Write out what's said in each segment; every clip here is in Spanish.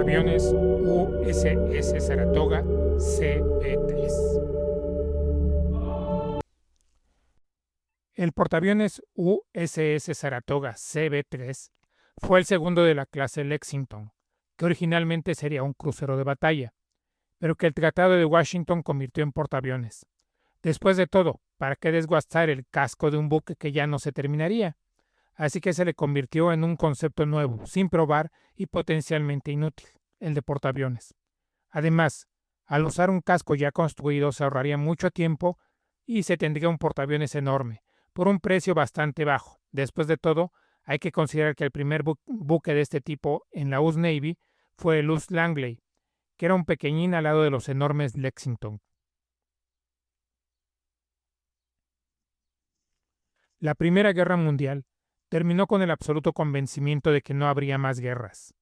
portaaviones USS Saratoga CB-3. El portaaviones USS Saratoga CB-3 fue el segundo de la clase Lexington, que originalmente sería un crucero de batalla, pero que el Tratado de Washington convirtió en portaaviones. Después de todo, ¿para qué desgastar el casco de un buque que ya no se terminaría? Así que se le convirtió en un concepto nuevo, sin probar y potencialmente inútil, el de portaaviones. Además, al usar un casco ya construido se ahorraría mucho tiempo y se tendría un portaaviones enorme, por un precio bastante bajo. Después de todo, hay que considerar que el primer buque de este tipo en la US Navy fue el US Langley, que era un pequeñín al lado de los enormes Lexington. La Primera Guerra Mundial terminó con el absoluto convencimiento de que no habría más guerras,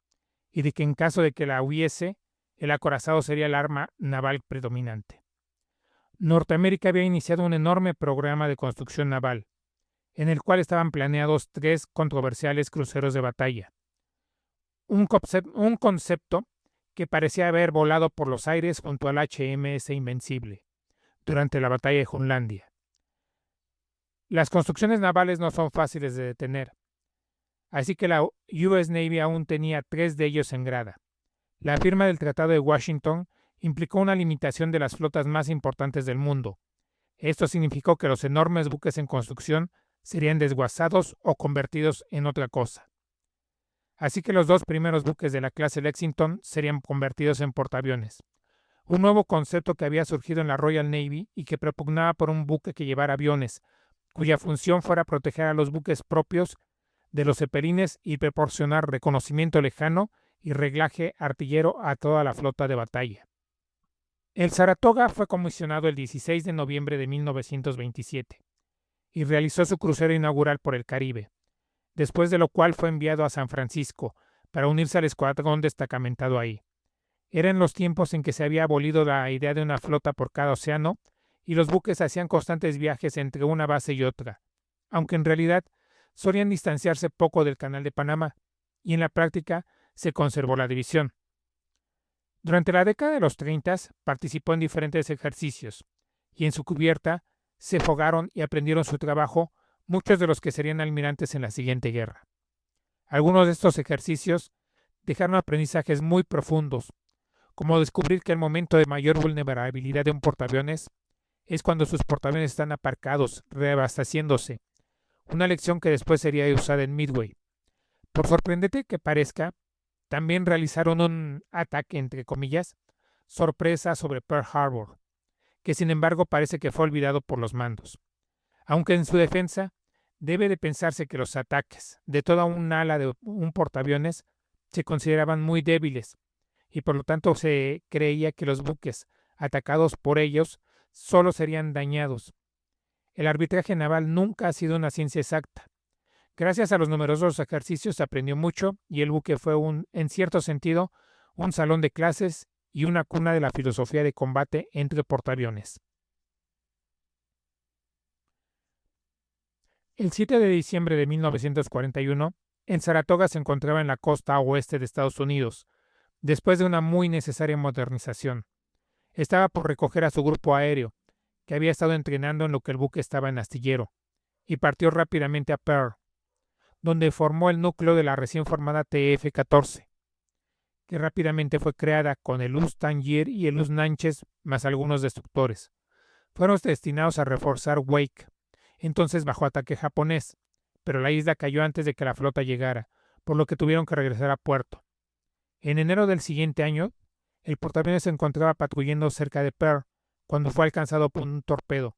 y de que en caso de que la hubiese, el acorazado sería el arma naval predominante. Norteamérica había iniciado un enorme programa de construcción naval, en el cual estaban planeados 3 controversiales cruceros de batalla. Un concepto que parecía haber volado por los aires junto al HMS Invencible durante la batalla de Jutlandia. Las construcciones navales no son fáciles de detener, así que la US Navy aún tenía 3 de ellos en grada. La firma del Tratado de Washington implicó una limitación de las flotas más importantes del mundo. Esto significó que los enormes buques en construcción serían desguazados o convertidos en otra cosa. Así que los 2 primeros buques de la clase Lexington serían convertidos en portaaviones, un nuevo concepto que había surgido en la Royal Navy y que propugnaba por un buque que llevara aviones, cuya función fuera proteger a los buques propios de los zeppelines y proporcionar reconocimiento lejano y reglaje artillero a toda la flota de batalla. El Saratoga fue comisionado el 16 de noviembre de 1927 y realizó su crucero inaugural por el Caribe, después de lo cual fue enviado a San Francisco para unirse al escuadrón destacamentado ahí. Eran los tiempos en que se había abolido la idea de una flota por cada océano y los buques hacían constantes viajes entre una base y otra, aunque en realidad solían distanciarse poco del Canal de Panamá, y en la práctica se conservó la división. Durante la década de los 30 participó en diferentes ejercicios, y en su cubierta se fogaron y aprendieron su trabajo muchos de los que serían almirantes en la siguiente guerra. Algunos de estos ejercicios dejaron aprendizajes muy profundos, como descubrir que el momento de mayor vulnerabilidad de un portaaviones es cuando sus portaaviones están aparcados, reabasteciéndose, una lección que después sería usada en Midway. Por sorprendente que parezca, también realizaron un ataque, entre comillas, sorpresa sobre Pearl Harbor, que sin embargo parece que fue olvidado por los mandos. Aunque en su defensa, debe de pensarse que los ataques de toda un ala de un portaaviones se consideraban muy débiles, y por lo tanto se creía que los buques atacados por ellos solo serían dañados. El arbitraje naval nunca ha sido una ciencia exacta. Gracias a los numerosos ejercicios se aprendió mucho y el buque fue en cierto sentido, un salón de clases y una cuna de la filosofía de combate entre portaaviones. El 7 de diciembre de 1941, el Saratoga se encontraba en la costa oeste de Estados Unidos, después de una muy necesaria modernización. Estaba por recoger a su grupo aéreo, que había estado entrenando en lo que el buque estaba en astillero, y partió rápidamente a Pearl, donde formó el núcleo de la recién formada TF-14, que rápidamente fue creada con el US Tangier y el US Nanches más algunos destructores. Fueron destinados a reforzar Wake, entonces bajo ataque japonés, pero la isla cayó antes de que la flota llegara, por lo que tuvieron que regresar a puerto. En enero del siguiente año, el portaaviones se encontraba patrullando cerca de Pearl cuando fue alcanzado por un torpedo,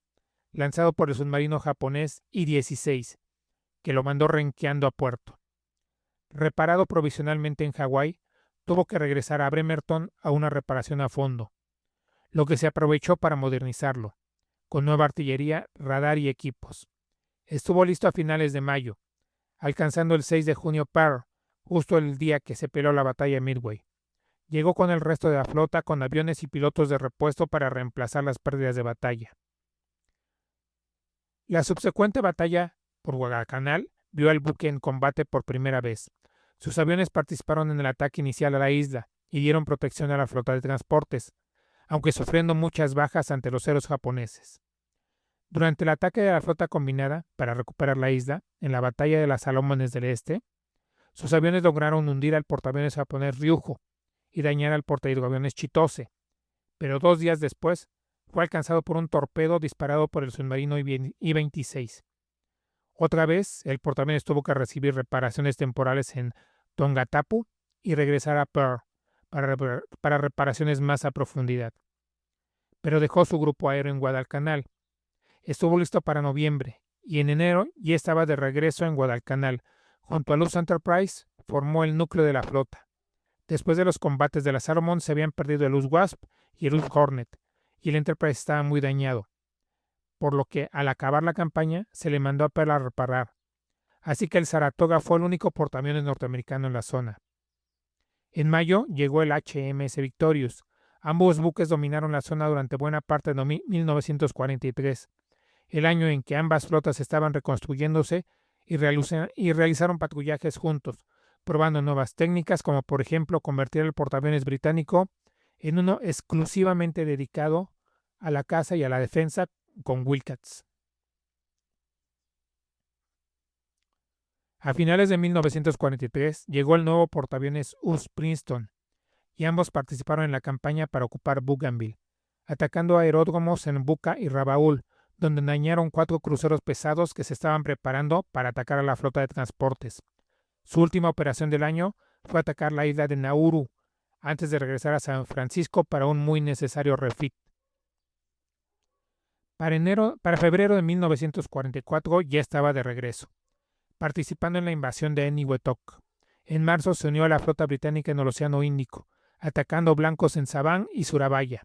lanzado por el submarino japonés I-16, que lo mandó renqueando a puerto. Reparado provisionalmente en Hawái, tuvo que regresar a Bremerton a una reparación a fondo, lo que se aprovechó para modernizarlo, con nueva artillería, radar y equipos. Estuvo listo a finales de mayo, alcanzando el 6 de junio Pearl, justo el día que se peleó la batalla de Midway. Llegó con el resto de la flota con aviones y pilotos de repuesto para reemplazar las pérdidas de batalla. La subsecuente batalla por Guadalcanal vio al buque en combate por primera vez. Sus aviones participaron en el ataque inicial a la isla y dieron protección a la flota de transportes, aunque sufriendo muchas bajas ante los héroes japoneses. Durante el ataque de la flota combinada para recuperar la isla, en la batalla de las Salomónes del Este, sus aviones lograron hundir al portaaviones japonés Ryujo y dañar al portahidroaviones Chitose, pero 2 días después fue alcanzado por un torpedo disparado por el submarino I-26. Otra vez, el portaaviones tuvo que recibir reparaciones temporales en Tongatapu y regresar a Pearl para reparaciones más a profundidad. Pero dejó su grupo aéreo en Guadalcanal. Estuvo listo para noviembre y en enero ya estaba de regreso en Guadalcanal. Junto a Luz Enterprise formó el núcleo de la flota. Después de los combates de la Salomón se habían perdido el Luz Wasp y el Luz Hornet, y el Enterprise estaba muy dañado, por lo que al acabar la campaña se le mandó a Pearl a reparar. Así que el Saratoga fue el único portaaviones norteamericano en la zona. En mayo llegó el HMS Victorious. Ambos buques dominaron la zona durante buena parte de 1943, el año en que ambas flotas estaban reconstruyéndose y realizaron patrullajes juntos, probando nuevas técnicas como por ejemplo convertir el portaaviones británico en uno exclusivamente dedicado a la caza y a la defensa con Wildcats. A finales de 1943 llegó el nuevo portaaviones US Princeton y ambos participaron en la campaña para ocupar Bougainville, atacando aeródromos en Buca y Rabaul, donde dañaron 4 cruceros pesados que se estaban preparando para atacar a la flota de transportes. Su última operación del año fue atacar la isla de Nauru, antes de regresar a San Francisco para un muy necesario refit. Para febrero de 1944 ya estaba de regreso, participando en la invasión de Eniwetok. En marzo se unió a la flota británica en el Océano Índico, atacando blancos en Sabán y Surabaya.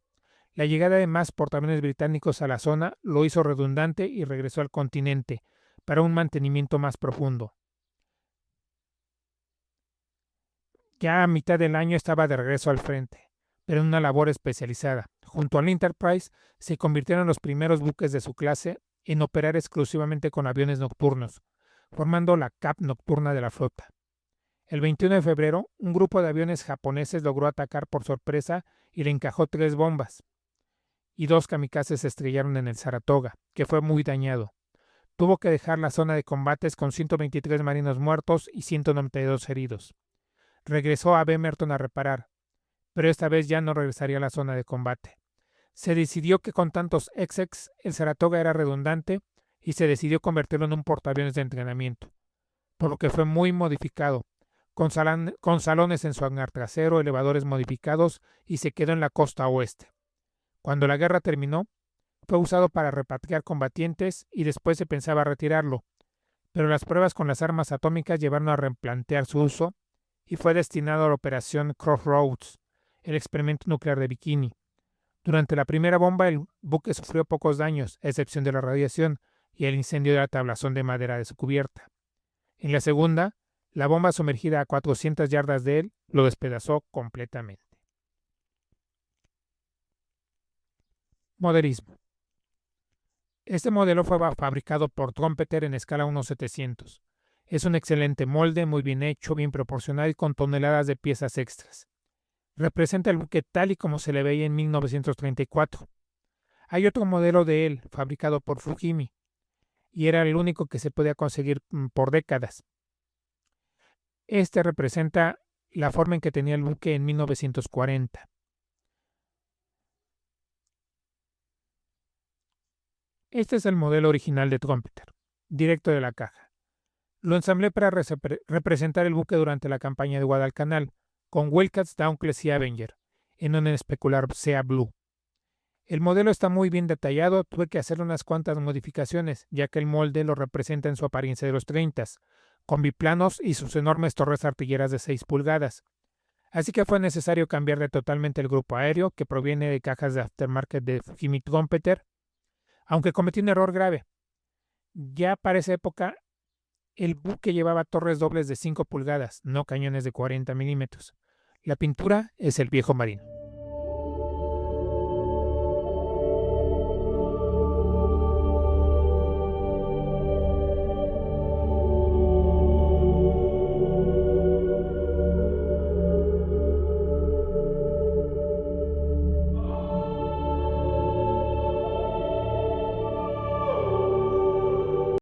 La llegada de más portaaviones británicos a la zona lo hizo redundante y regresó al continente para un mantenimiento más profundo. Ya a mitad del año estaba de regreso al frente, pero en una labor especializada. Junto al Enterprise se convirtieron en los primeros buques de su clase en operar exclusivamente con aviones nocturnos, formando la CAP nocturna de la flota. El 21 de febrero, un grupo de aviones japoneses logró atacar por sorpresa y le encajó 3 bombas, y 2 kamikazes se estrellaron en el Saratoga, que fue muy dañado. Tuvo que dejar la zona de combates con 123 marinos muertos y 192 heridos. Regresó a Bemerton a reparar, pero esta vez ya no regresaría a la zona de combate. Se decidió que con tantos execs el Saratoga era redundante y se decidió convertirlo en un portaaviones de entrenamiento, por lo que fue muy modificado, con salones en su hangar trasero, elevadores modificados, y se quedó en la costa oeste. Cuando la guerra terminó, fue usado para repatriar combatientes y después se pensaba retirarlo, pero las pruebas con las armas atómicas llevaron a replantear su uso y fue destinado a la operación Crossroads, el experimento nuclear de Bikini. Durante la primera bomba el buque sufrió pocos daños, a excepción de la radiación y el incendio de la tablazón de madera de su cubierta. En la segunda, la bomba sumergida a 400 yardas de él lo despedazó completamente. Modelismo. Este modelo fue fabricado por Trumpeter en escala 1/700. Es un excelente molde, muy bien hecho, bien proporcionado y con toneladas de piezas extras. Representa el buque tal y como se le veía en 1934. Hay otro modelo de él, fabricado por Fujimi, y era el único que se podía conseguir por décadas. Este representa la forma en que tenía el buque en 1940. Este es el modelo original de Trumpeter, directo de la caja. Lo ensamblé para representar el buque durante la campaña de Guadalcanal, con Wildcats, Dauntless y Avenger, en un especular Sea Blue. El modelo está muy bien detallado, tuve que hacerle unas cuantas modificaciones, ya que el molde lo representa en su apariencia de los 30s, con biplanos y sus enormes torres artilleras de 6 pulgadas. Así que fue necesario cambiarle totalmente el grupo aéreo, que proviene de cajas de aftermarket de Fujimi Trumpeter, aunque cometí un error grave. Ya para esa época, el buque llevaba torres dobles de 5 pulgadas, no cañones de 40 milímetros. La pintura es el viejo marino.